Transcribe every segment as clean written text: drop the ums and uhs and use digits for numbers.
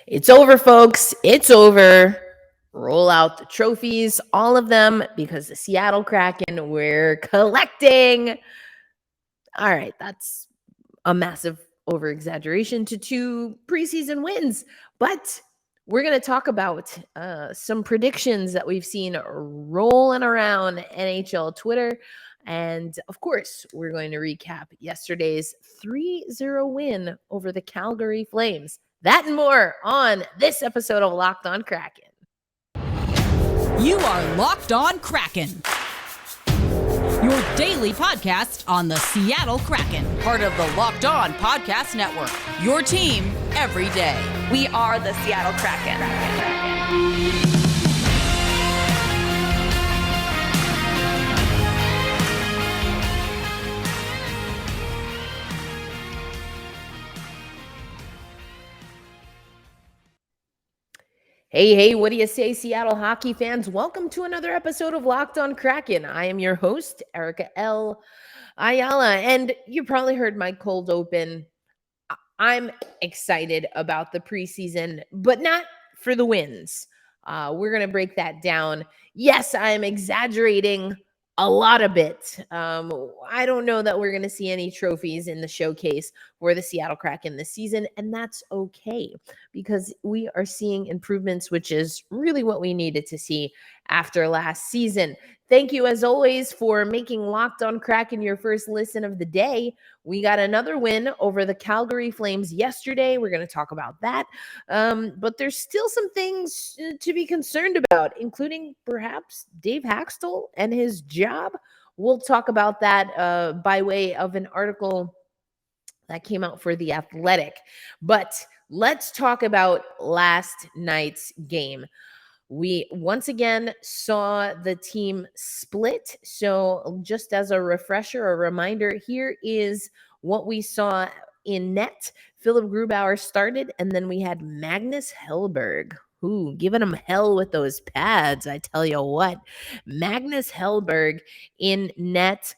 It's over, folks. It's over. Roll out the trophies, all of them, because the Seattle Kraken, we're collecting. All right, that's a massive over exaggeration to 2 preseason wins. But we're going to talk about some predictions that we've seen rolling around NHL Twitter. And of course, we're going to recap yesterday's 3-0 win over the Calgary Flames. That and more on this episode of Locked On Kraken. You are Locked On Kraken, your daily podcast on the Seattle Kraken, part of the Locked On Podcast Network, your team every day. We are the Seattle Kraken. Hey, what do you say, Seattle hockey fans? Welcome to another episode of Locked On Kraken. I am your host, Erica L. Ayala, and you probably heard my cold open. I'm excited about the preseason, but not for the wins. We're going to break that down. Yes, I'm exaggerating a lot of it. I don't know that we're going to see any trophies in the showcase for the Seattle Kraken this season, and that's okay because we are seeing improvements, which is really what we needed to see after last season. Thank you, as always, for making Locked On Kraken your first listen of the day. We got another win over the Calgary Flames yesterday. We're going to talk about that. But there's still some things to be concerned about, including perhaps Dave Hakstol and his job. We'll talk about that by way of an article that came out for The Athletic. But let's talk about last night's game. We once again saw the team split. So just as a refresher, a reminder, here is what we saw in net. Philip Grubauer started, and then we had Magnus Hellberg. Ooh, giving him hell with those pads, I tell you what. Magnus Hellberg in net.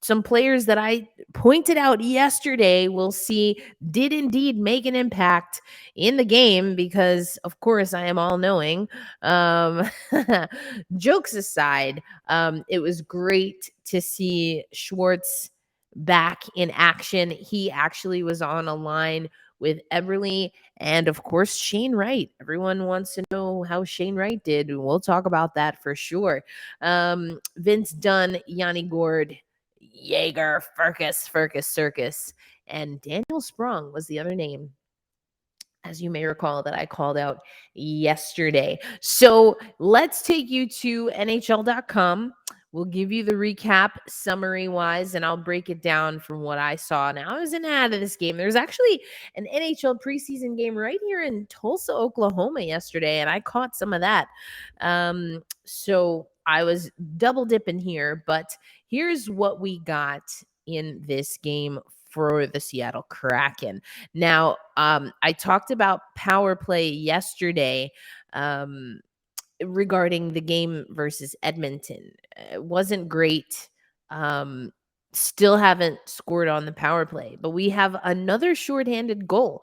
Some players that I pointed out yesterday we'll see did indeed make an impact in the game because, of course, I am all-knowing. Jokes aside, it was great to see Schwartz back in action. He actually was on a line with Eberle and, of course, Shane Wright. Everyone wants to know how Shane Wright did, and we'll talk about that for sure. Vince Dunn, Yanni Gourde, Jaeger, Furcus, Circus, and Daniel Sprong was the other name, as you may recall, that I called out yesterday. So let's take you to NHL.com. We'll give you the recap summary-wise, and I'll break it down from what I saw. Now, I was in and out of this game. There's actually an NHL preseason game right here in Tulsa, Oklahoma yesterday, and I caught some of that. So I was double dipping here, but here's what we got in this game for the Seattle Kraken. Now, I talked about power play yesterday regarding the game versus Edmonton. It wasn't great. Still haven't scored on the power play, but we have another shorthanded goal.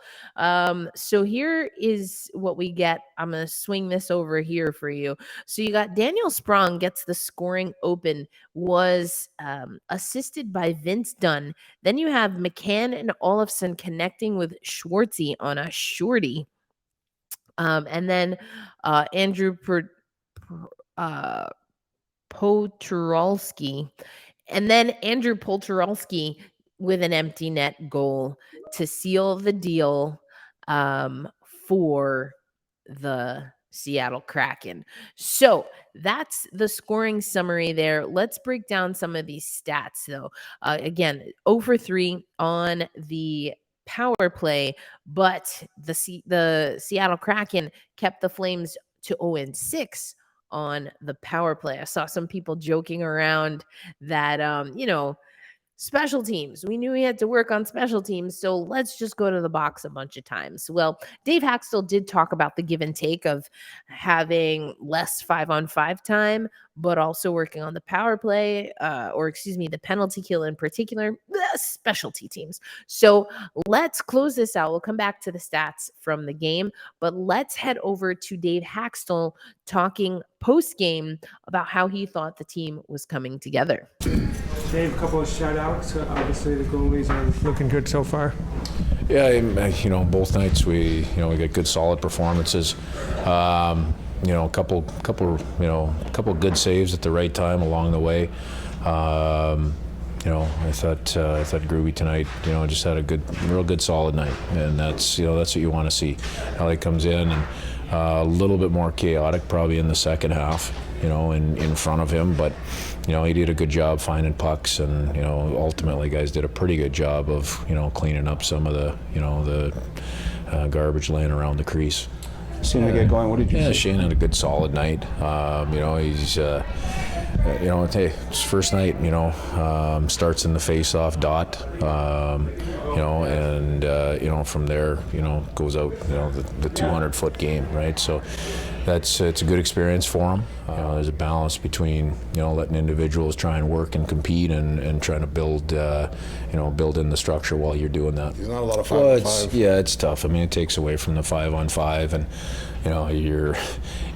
So here is what we get. I'm going to swing this over here for you. So you got Daniel Sprong gets the scoring open, was assisted by Vince Dunn. Then you have McCann and Olofsson connecting with Schwartzy on a shorty. And then Andrew Poturalski. And then Andrew Polturalski with an empty net goal to seal the deal for the Seattle Kraken. So that's the scoring summary there. Let's break down some of these stats, though. Again, 0 for 3 on the power play, but the Seattle Kraken kept the Flames to 0-6 on the power play. I saw some people joking around that, Special teams. We knew he had to work on special teams, so let's just go to the box a bunch of times. Well, Dave Hakstol did talk about the give and take of having less 5-on-5 time, but also working on the power play, the penalty kill in particular, specialty teams. So let's close this out. We'll come back to the stats from the game, but let's head over to Dave Hakstol talking post game about how he thought the team was coming together. Dave, a couple of shout-outs. Obviously, the goalies are looking good so far. Yeah, both nights we get good solid performances. A couple good saves at the right time along the way. I thought Groovy tonight, just had a real good solid night, and that's what you want to see. How he comes in and a little bit more chaotic probably in the second half, in front of him, but he did a good job finding pucks, and ultimately guys did a pretty good job of cleaning up some of the garbage laying around the crease. Seeing to get going. What did you see? Shane had a good solid night. He's his first night, starts in the face-off dot, from there, goes out, the 200-foot game, right? So it's a good experience for him. There's a balance between, letting individuals try and work and compete and trying to build in the structure while you're doing that. There's not a lot of 5-on-5. Yeah, it's tough. I mean, it takes away from the 5-on-5 and,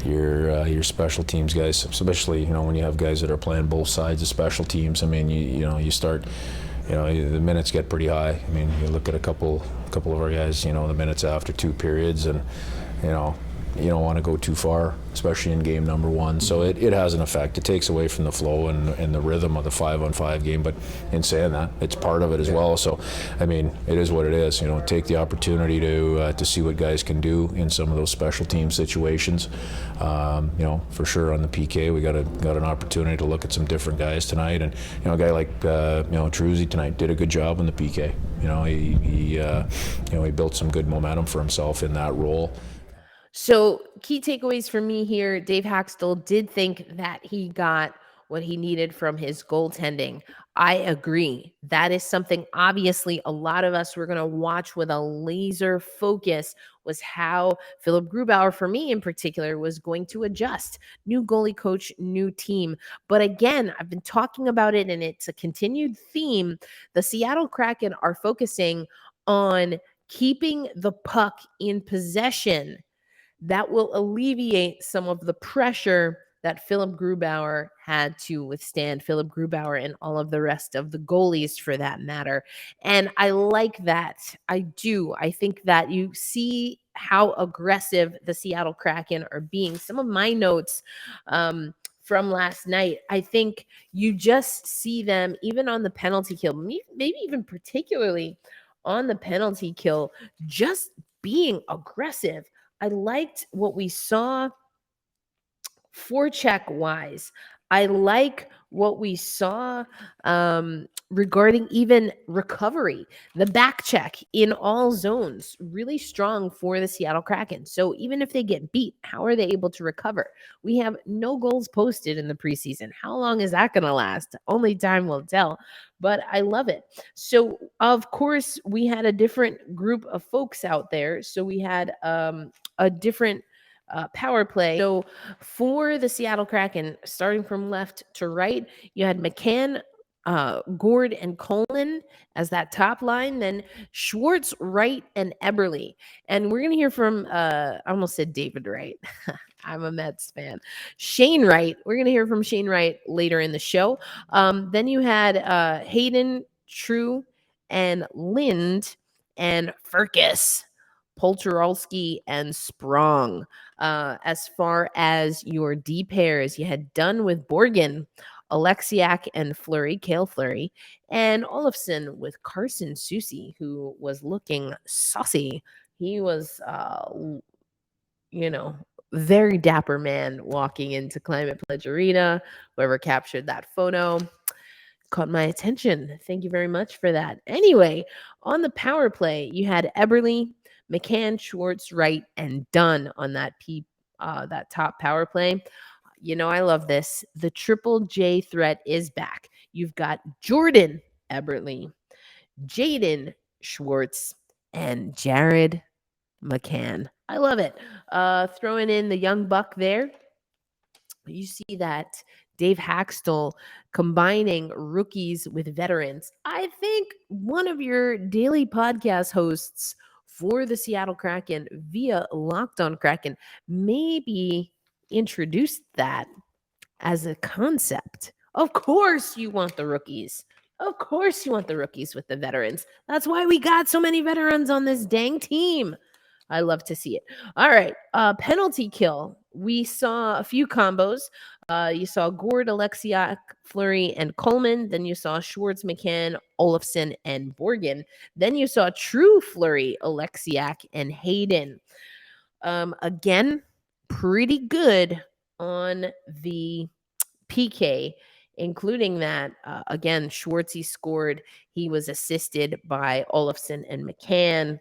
your special teams guys, especially, when you have guys that are playing both sides of special teams. I mean, you start, the minutes get pretty high. I mean, you look at a couple of our guys, the minutes after 2 periods, and, you don't want to go too far, especially in game number 1. So it has an effect. It takes away from the flow and the rhythm of the 5-on-5 game. But in saying that, it's part of it as well. So, I mean, it is what it is. Take the opportunity to see what guys can do in some of those special team situations. For sure on the PK, we got an opportunity to look at some different guys tonight. And a guy like Truzzi tonight did a good job on the PK. He built some good momentum for himself in that role. So key takeaways for me here, Dave Hakstol did think that he got what he needed from his goaltending. I agree. That is something obviously a lot of us were going to watch with a laser focus, was how Philipp Grubauer, for me in particular, was going to adjust. New goalie coach, new team. But again, I've been talking about it, and it's a continued theme. The Seattle Kraken are focusing on keeping the puck in possession. That will alleviate some of the pressure that Philipp Grubauer had to withstand, Philipp Grubauer and all of the rest of the goalies for that matter. And I like that. I do. I think that you see how aggressive the Seattle Kraken are being. Some of my notes from last night, I think you just see them, even on the penalty kill, maybe even particularly on the penalty kill, just being aggressive. I liked what we saw forecheck wise. I like what we saw regarding even recovery. The back check in all zones, really strong for the Seattle Kraken. So even if they get beat, how are they able to recover? We have no goals posted in the preseason. How long is that going to last? Only time will tell. But I love it. So, of course, we had a different group of folks out there. So we had a different power play. So for the Seattle Kraken, starting from left to right, you had McCann, Gord, and Coleman as that top line. Then Schwartz, Wright, and Eberle. And we're going to hear from, I almost said David Wright. I'm a Mets fan. Shane Wright. We're going to hear from Shane Wright later in the show. Then you had Hayden, True, and Lind, and Furcus, Poltoralski, and Sprong. As far as your D pairs, you had done with Borgen, Alexiak, and Fleury, Cale Fleury, and Olofsson with Carson Soucy, who was looking saucy. He was, very dapper man walking into Climate Pledge Arena. Whoever captured that photo caught my attention. Thank you very much for that. Anyway, on the power play, you had Eberle, McCann, Schwartz, Wright, and Dunn on that top power play. I love this. The Triple J threat is back. You've got Jordan Eberle, Jaden Schwartz, and Jared McCann. I love it. Throwing in the young buck there. You see that Dave Hakstol combining rookies with veterans. I think one of your daily podcast hosts for the Seattle Kraken via Locked On Kraken maybe introduced that as a concept. Of course you want the rookies. Of course you want the rookies with the veterans. That's why we got so many veterans on this dang team. I love to see it. All right. Penalty kill. We saw a few combos. You saw Gord, Alexiak, Fleury, and Coleman. Then you saw Schwartz, McCann, Olofsson, and Borgen. Then you saw True Fleury, Alexiak, and Hayden. Again, pretty good on the PK, including that, again, Schwartzy scored. He was assisted by Olofsson and McCann.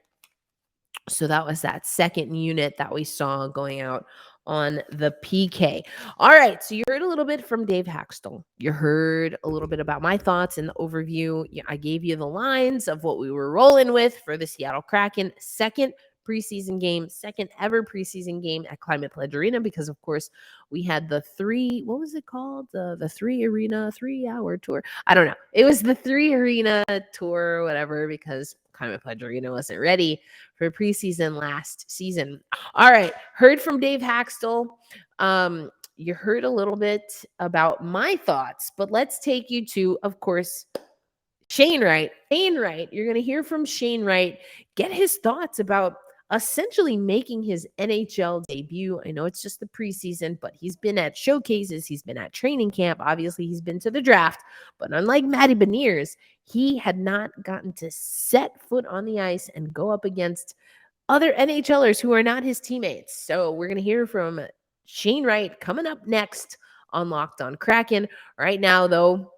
So that was that second unit that we saw going out on the PK. All right. So you heard a little bit from Dave Hakstol. You heard a little bit about my thoughts and the overview. I gave you the lines of what we were rolling with for the Seattle Kraken second preseason game, second ever preseason game at Climate Pledge Arena, because of course we had the what was it called? The 3-hour tour. I don't know. It was the 3-arena tour or whatever, because Climate Pledge Arena wasn't ready for preseason last season. All right. Heard from Dave Hakstol. You heard a little bit about my thoughts, but let's take you to, of course, Shane Wright. You're going to hear from Shane Wright, get his thoughts about essentially making his NHL debut. I know it's just the preseason, but he's been at showcases. He's been at training camp. Obviously, he's been to the draft. But unlike Matty Beniers, he had not gotten to set foot on the ice and go up against other NHLers who are not his teammates. So we're going to hear from Shane Wright coming up next on Locked On Kraken. Right now, though,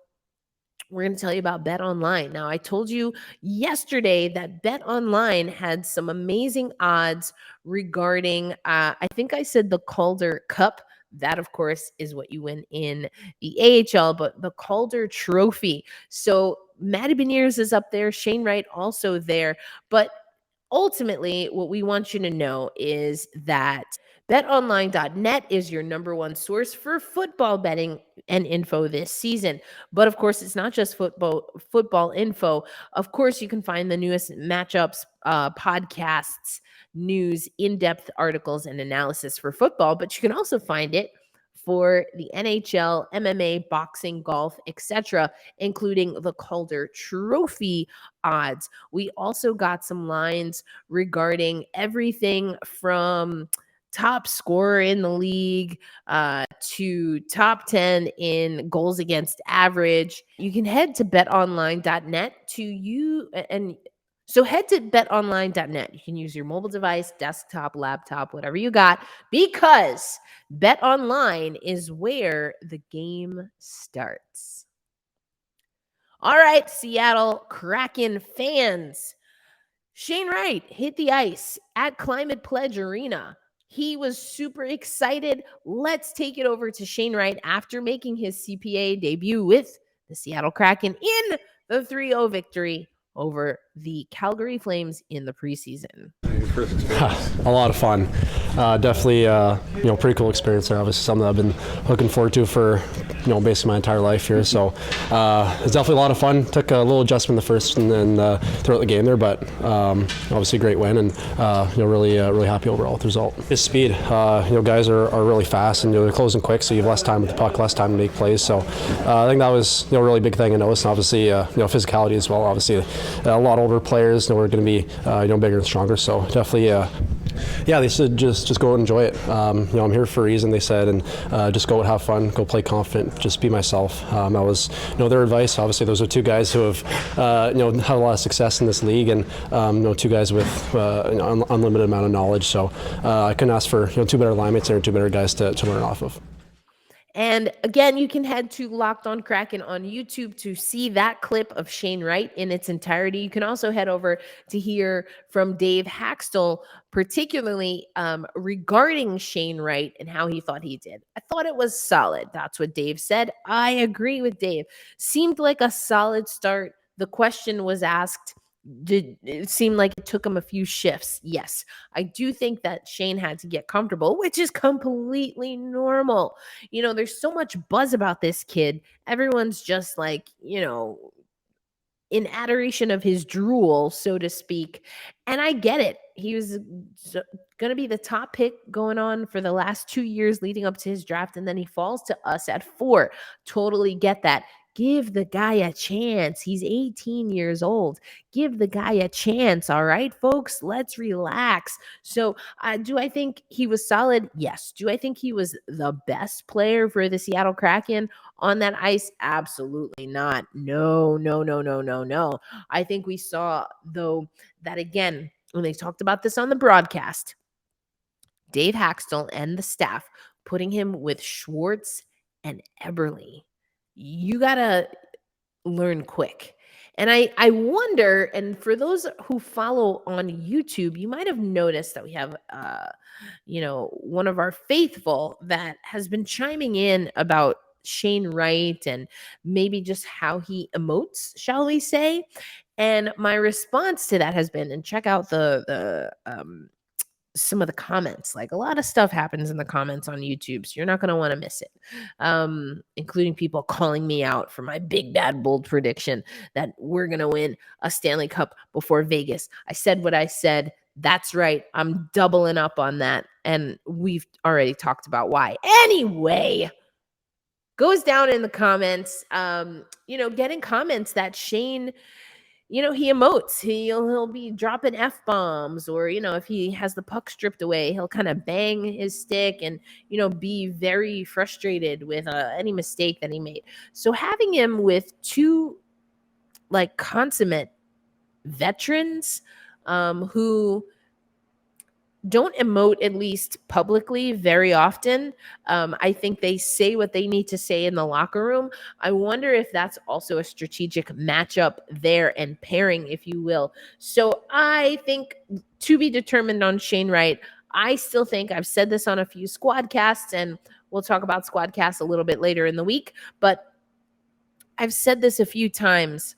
we're going to tell you about BetOnline. Now, I told you yesterday that BetOnline had some amazing odds regarding, I think I said the Calder Cup. That, of course, is what you win in the AHL, but the Calder Trophy. So Matty Beniers is up there, Shane Wright also there. But ultimately, what we want you to know is that BetOnline.net is your number one source for football betting and info this season. But of course, it's not just football info. Of course, you can find the newest matchups, podcasts, news, in-depth articles, and analysis for football. But you can also find it for the NHL, MMA, boxing, golf, etc., including the Calder Trophy odds. We also got some lines regarding everything from top scorer in the league to top 10 in goals against average. You can head to betonline.net so head to betonline.net. You can use your mobile device, desktop, laptop, whatever you got, because BetOnline is where the game starts. All right, Seattle Kraken fans. Shane Wright hit the ice at Climate Pledge Arena. He was super excited. Let's take it over to Shane Wright after making his CPA debut with the Seattle Kraken in the 3-0 victory over the Calgary Flames in the preseason. A lot of fun. Definitely, pretty cool experience there. Obviously, something I've been looking forward to for, basically my entire life here. So it's definitely a lot of fun. Took a little adjustment the first and then throughout the game there, but obviously a great win and really happy overall with the result. His speed, guys are really fast and they're closing quick, so you have less time with the puck, less time to make plays. So I think that was a really big thing I noticed. And obviously, physicality as well. Obviously, a lot older players are going to be bigger and stronger. So definitely. They said just go and enjoy it. I'm here for a reason, they said, and just go and have fun, go play confident, just be myself. That was their advice. Obviously, those are two guys who have had a lot of success in this league, and two guys with an unlimited amount of knowledge. So I couldn't ask for two better line mates and two better guys to learn off of. And again, you can head to Locked On Kraken on YouTube to see that clip of Shane Wright in its entirety. You can also head over to hear from Dave Hakstol, particularly regarding Shane Wright and how he thought he did. I thought it was solid. That's what Dave said. I agree with Dave. Seemed like a solid start the question was asked, did it seem like it took him a few shifts? Yes. I do think that Shane had to get comfortable, which is completely normal. There's so much buzz about this kid. Everyone's just like, in adoration of his drool, so to speak. And I get it. He was going to be the top pick going on for the last 2 years leading up to his draft. And then he falls to us at 4. Totally get that. Give the guy a chance. He's 18 years old. Give the guy a chance. All right, folks, let's relax. So, do I think he was solid? Yes. Do I think he was the best player for the Seattle Kraken on that ice? Absolutely not. No, no, no, no, no, no. I think we saw, though, that again, when they talked about this on the broadcast, Dave Hakstol and the staff putting him with Schwartz and Eberle. You got to learn quick. And I wonder, and for those who follow on YouTube, you might have noticed that we have, one of our faithful that has been chiming in about Shane Wright and maybe just how he emotes, shall we say. And my response to that has been, and check out the some of the comments. Like, a lot of stuff happens in the comments on YouTube, so you're not going to want to miss it. Including people calling me out for my big bad bold prediction that we're going to win a Stanley Cup before Vegas. I said what I said. That's right. I'm doubling up on that. And we've already talked about why. Anyway, goes down in the comments, getting comments that Shane, he emotes. He'll be dropping F-bombs, or, if he has the puck stripped away, he'll kind of bang his stick and, be very frustrated with any mistake that he made. So having him with 2 like consummate veterans who don't emote, at least publicly, very often. I think they say what they need to say in the locker room. I wonder if that's also a strategic matchup there and pairing, if you will. So I think to be determined on Shane Wright. I still think, I've said this on a few squadcasts, and we'll talk about squadcasts a little bit later in the week, but I've said this a few times.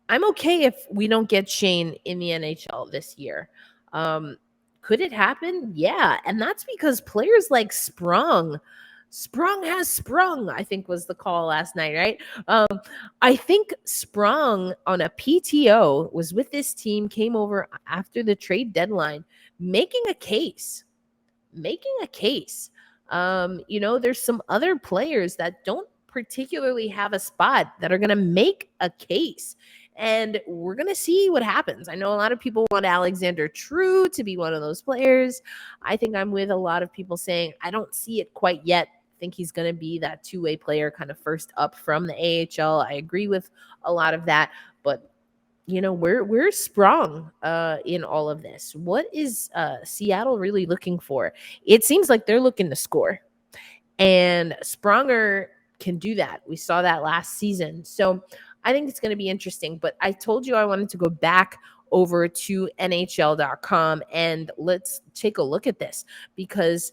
I'm okay if we don't get Shane in the NHL this year. Could it happen? Yeah. And that's because players like Sprung has sprung, I think was the call last night, right? I think Sprung on a PTO was with this team, came over after the trade deadline, making a case. There's some other players that don't particularly have a spot that are going to make a case. And we're going to see what happens. I know a lot of people want Alexander True to be one of those players. I think I'm with a lot of people saying I don't see it quite yet. I think he's going to be that 2-way player kind of first up from the AHL. I agree with a lot of that. But, we're sprung in all of this. What is Seattle really looking for? It seems like they're looking to score. And Spronger can do that. We saw that last season. So I think it's going to be interesting, but I told you I wanted to go back over to NHL.com and let's take a look at this because,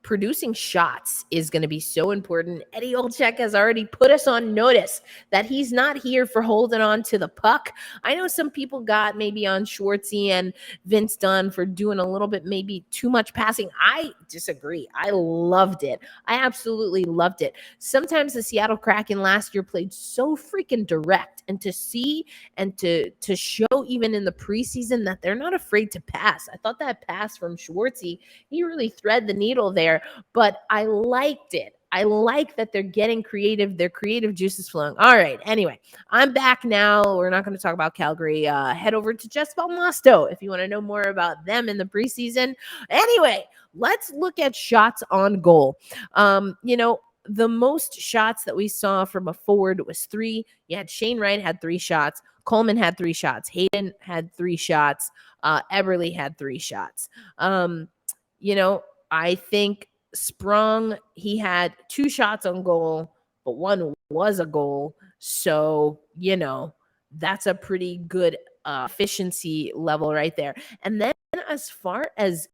producing shots is going to be so important. Eddie Olczyk has already put us on notice that he's not here for holding on to the puck. I know some people got maybe on Schwartzy and Vince Dunn for doing a little bit, maybe too much passing. I disagree. I loved it. I absolutely loved it. Sometimes the Seattle Kraken last year played so freaking direct, and to see and to show even in the preseason that they're not afraid to pass. I thought that pass from Schwartzy, he really threaded the needle there. But I liked it. I like that they're getting creative. Their creative juices flowing. All right. Anyway, I'm back now. We're not going to talk about Calgary. Head over to Just Belmosto if you want to know more about them in the preseason. Anyway, let's look at shots on goal. The most shots that we saw from a forward was 3. You had Shane Wright had 3 shots. Coleman had 3 shots. Hayden had 3 shots. Eberle had 3 shots. I think Sprung, he had 2 shots on goal, but 1 was a goal. So, that's a pretty good efficiency level right there. And then as far as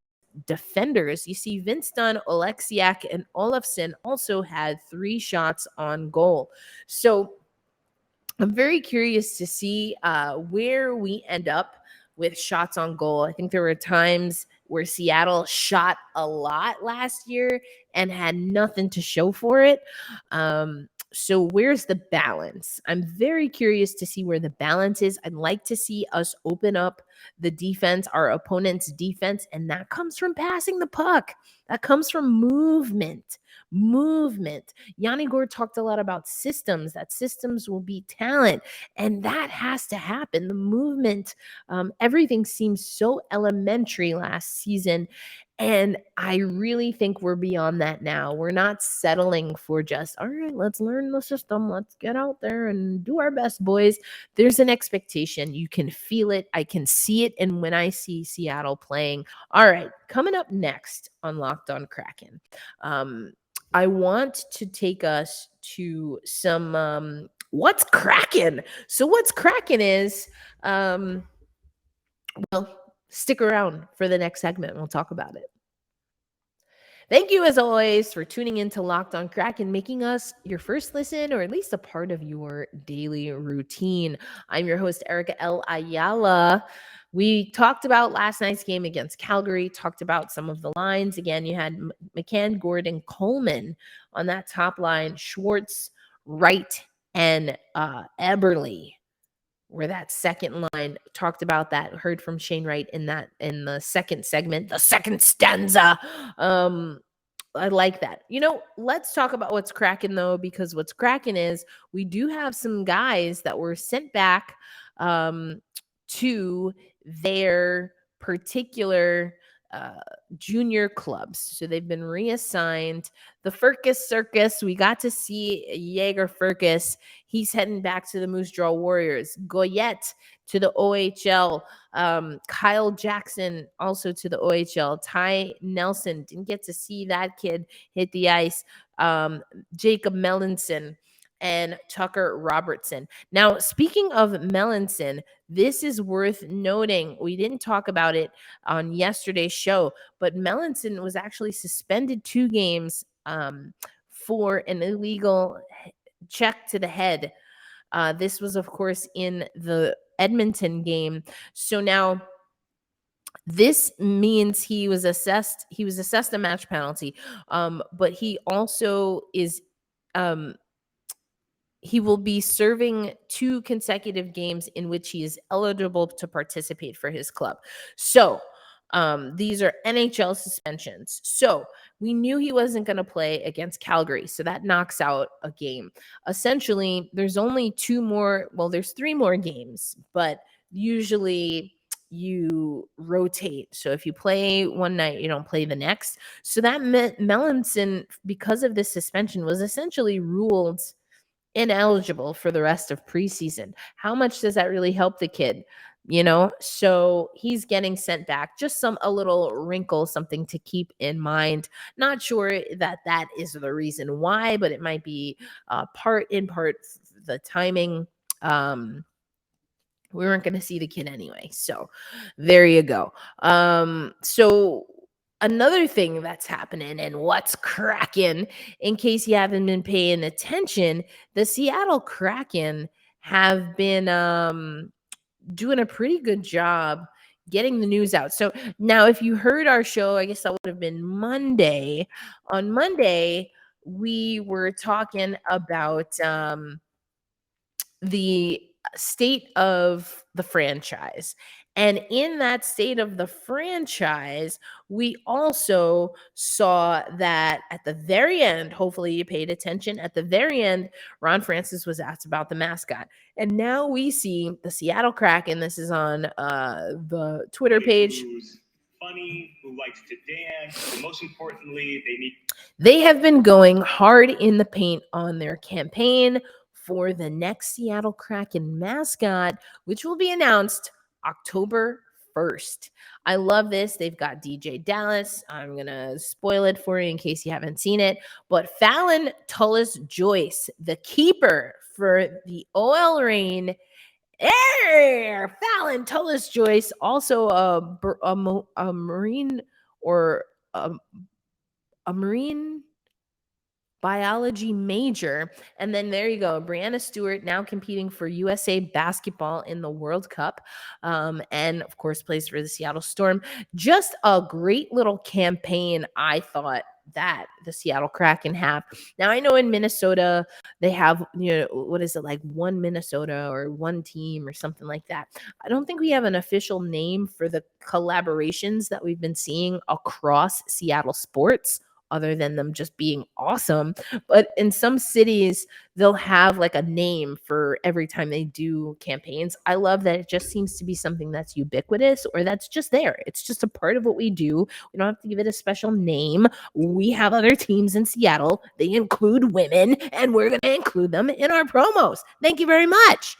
defenders, you see Vince Dunn, Oleksiak, and Olofsson also had 3 shots on goal. So I'm very curious to see where we end up with shots on goal. I think there were times where Seattle shot a lot last year and had nothing to show for it. So where's the balance? I'm very curious to see where the balance is. I'd like to see us open up the defense, our opponent's defense, and that comes from passing the puck. That comes from movement. Yanni Gore talked a lot about systems, that systems will be talent, and that has to happen. The movement, everything seems so elementary last season, and I really think we're beyond that now. We're not settling for just, all right, let's learn the system. Let's get out there and do our best, boys. There's an expectation. You can feel it. I can see it. And when I see Seattle playing, all right, coming up next on Locked On Kraken, I want to take us to some what's cracking. So what's cracking is, well, stick around for the next segment. We'll talk about it. Thank you, as always, for tuning in to Locked On Kraken, making us your first listen or at least a part of your daily routine. I'm your host, Erica L. Ayala. We talked about last night's game against Calgary, talked about some of the lines. Again, you had McCann, Gordon, Coleman on that top line, Schwartz, Wright, and Eberle where that second line. Talked about that, heard from Shane Wright in the second segment, the second stanza. I like that. Let's talk about what's cracking though, because what's cracking is we do have some guys that were sent back to their particular junior clubs. So they've been reassigned. The Furcus Circus, we got to see Jaeger Furcus. He's heading back to the Moose Jaw Warriors. Goyette to the OHL. Kyle Jackson also to the OHL. Ty Nelson, didn't get to see that kid hit the ice. Jacob Melanson and Tucker Robertson. Now, speaking of Melanson, this is worth noting. We didn't talk about it on yesterday's show, but Melanson was actually suspended 2 games for an illegal check to the head. This was, of course, in the Edmonton game. So now this means he was assessed a match penalty, but he also is he will be serving 2 consecutive games in which he is eligible to participate for his club. So these are NHL suspensions. So we knew he wasn't going to play against Calgary. So that knocks out a game. Essentially, there's only 3 more games, but usually you rotate. So if you play one night, you don't play the next. So that meant Melanson, because of this suspension, was essentially ruled ineligible for the rest of preseason. How much does that really help the kid? So he's getting sent back. Just a little wrinkle, something to keep in mind. Not sure that is the reason why, but it might be part the timing. We weren't going to see the kid anyway. So there you go. So another thing that's happening and what's cracking, in case you haven't been paying attention, the Seattle Kraken have been doing a pretty good job getting the news out. So now if you heard our show, I guess that would have been Monday. On Monday, we were talking about the state of the franchise. And in that state of the franchise, we also saw that at the very end, hopefully you paid attention, at the very end, Ron Francis was asked about the mascot. And now we see the Seattle Kraken. This is on the Twitter page. Who's funny, who likes to dance, and most importantly, they have been going hard in the paint on their campaign for the next Seattle Kraken mascot, which will be announced October 1st. I love this. They've got DJ Dallas. I'm going to spoil it for you in case you haven't seen it. But Fallon Tullis-Joyce, the keeper for the OL Reign, Fallon Tullis-Joyce, also a Marine or a Marine biology major. And then there you go, Brianna Stewart now competing for USA basketball in the World Cup, and of course plays for the Seattle Storm. Just a great little campaign, I thought, that the Seattle Kraken have. Now I know in Minnesota they have, what is it, like one Minnesota or one team or something like that. I don't think we have an official name for the collaborations that we've been seeing across Seattle sports, other than them just being awesome. But in some cities, they'll have like a name for every time they do campaigns. I love that it just seems to be something that's ubiquitous, or that's just there. It's just a part of what we do. We don't have to give it a special name. We have other teams in Seattle. They include women, and we're going to include them in our promos. Thank you very much.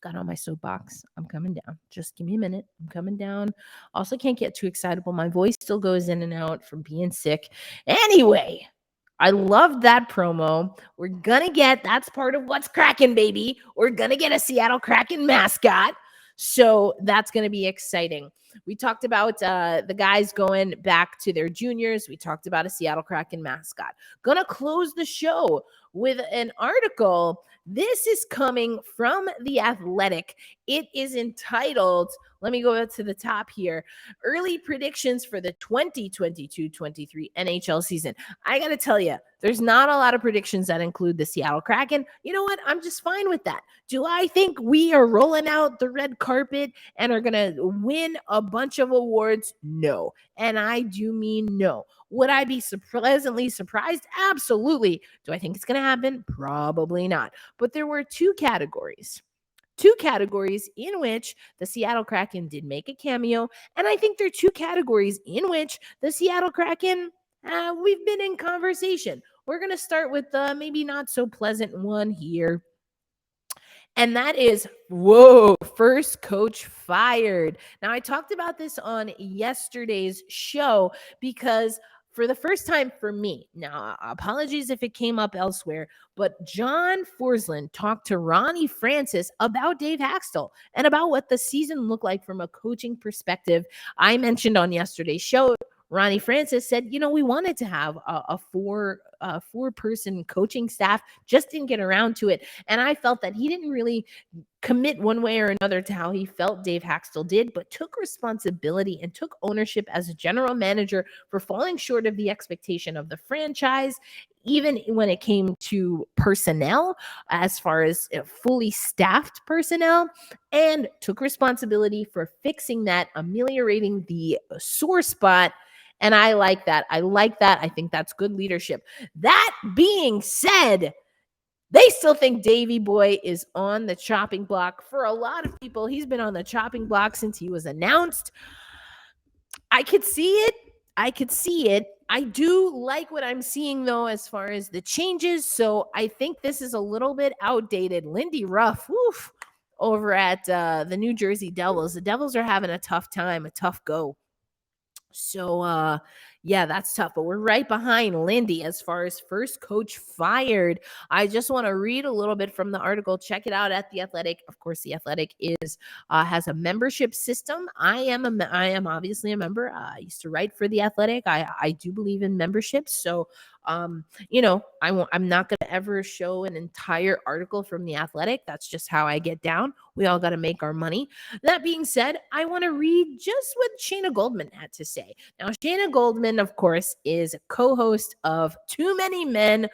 Got on my soapbox. I'm coming down. Just give me a minute. I'm coming down. Also, can't get too excitable. My voice still goes in and out from being sick. Anyway, I loved that promo. We're going to get, that's part of what's cracking, baby. We're going to get a Seattle Kraken mascot. So that's going to be exciting. We talked about the guys going back to their juniors. We talked about a Seattle Kraken mascot. Gonna close the show with an article. This is coming from The Athletic. It is entitled, let me go to the top here, Early Predictions for the 2022-23 NHL season. I got to tell you, there's not a lot of predictions that include the Seattle Kraken. You know what? I'm just fine with that. Do I think we are rolling out the red carpet and are going to win a bunch of awards? No. And I do mean no. Would I be pleasantly surprised? Absolutely. Do I think it's going to happen? Probably not. But there were two categories in which the Seattle Kraken did make a cameo. And I think there are two categories in which the Seattle Kraken, we've been in conversation. We're going to start with the maybe not so pleasant one here. And that is, first coach fired. Now, I talked about this on yesterday's show because for the first time for me, now apologies if it came up elsewhere, but John Forsland talked to Ronnie Francis about Dave Hakstol and about what the season looked like from a coaching perspective. I mentioned on yesterday's show, Ronnie Francis said, we wanted to have a four-person coaching staff, just didn't get around to it. And I felt that he didn't really commit one way or another to how he felt Dave Hakstol did, but took responsibility and took ownership as a general manager for falling short of the expectation of the franchise, even when it came to personnel, as far as fully staffed personnel, and took responsibility for fixing that, ameliorating the sore spot. And I like that. I think that's good leadership. That being said, they still think Davey Boy is on the chopping block. For a lot of people, he's been on the chopping block since he was announced. I could see it. I do like what I'm seeing, though, as far as the changes. So I think this is a little bit outdated. Lindy Ruff, over at the New Jersey Devils. The Devils are having a tough time, a tough go. So, yeah, that's tough. But we're right behind Lindy as far as first coach fired. I just want to read a little bit from the article. Check it out at The Athletic. Of course, The Athletic has a membership system. I am obviously a member. I used to write for The Athletic. I do believe in memberships. So, I'm not going to ever show an entire article from The Athletic. That's just how I get down. We all got to make our money. That being said, I want to read just what Shayna Goldman had to say. Now, Shayna Goldman, of course, is a co-host of Too Many Men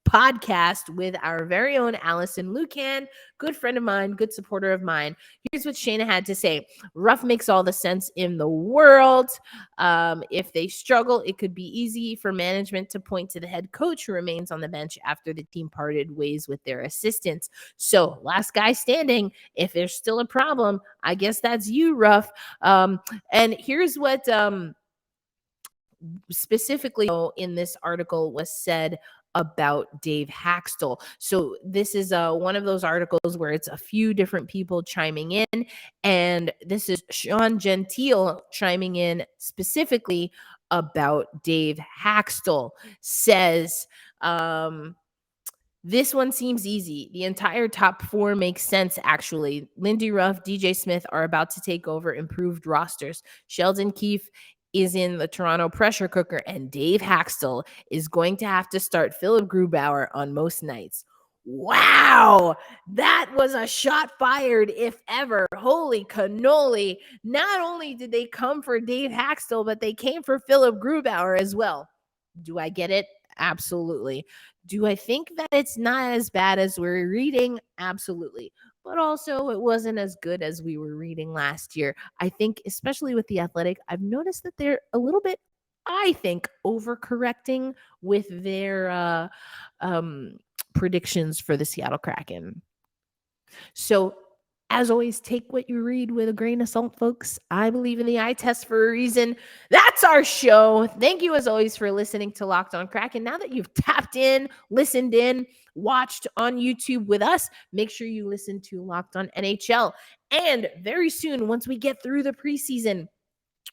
podcast with our very own Allison Lucan, good friend of mine, good supporter of mine. Here's what Shayna had to say. Ruff makes all the sense in the world. If they struggle, it could be easy for management to point to the head coach who remains on the bench after the team parted ways with their assistants. So last guy standing, if there's still a problem, I guess that's you, Ruff. And here's what specifically in this article was said about Dave Hakstol. So this is one of those articles where it's a few different people chiming in, and this is Sean Gentile chiming in specifically about Dave Hakstol. Says, this one seems easy. The entire top four makes sense, actually. Lindy Ruff, DJ Smith are about to take over improved rosters. Sheldon Keefe is in the Toronto pressure cooker, and Dave Hakstol is going to have to start Philip Grubauer on most nights. Wow, that was a shot fired, if ever. Holy cannoli. Not only did they come for Dave Hakstol, but they came for Philip Grubauer as well. Do I get it? Absolutely. Do I think that it's not as bad as we're reading? Absolutely. But also, it wasn't as good as we were reading last year. I think, especially with The Athletic, I've noticed that they're a little bit, I think, overcorrecting with their predictions for the Seattle Kraken. So, as always, take what you read with a grain of salt, folks. I believe in the eye test for a reason. That's our show. Thank you, as always, for listening to Locked On Kraken. Now that you've tapped in, listened in, watched on YouTube with us, make sure you listen to Locked On NHL. And very soon, once we get through the preseason,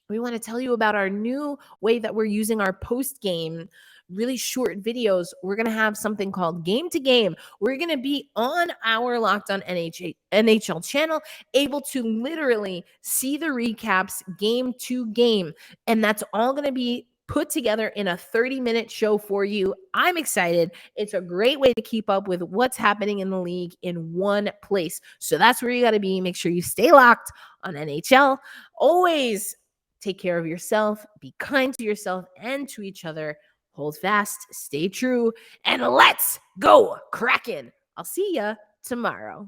we want to tell you about our new way that we're using our post-game really short videos. We're going to have something called Game to Game. We're going to be on our Locked On NHL channel, able to literally see the recaps game to game. And that's all going to be put together in a 30-minute show for you. I'm excited. It's a great way to keep up with what's happening in the league in one place. So that's where you got to be. Make sure you stay locked on NHL. Always take care of yourself. Be kind to yourself and to each other. Hold fast, stay true, and let's go Kraken. I'll see ya tomorrow.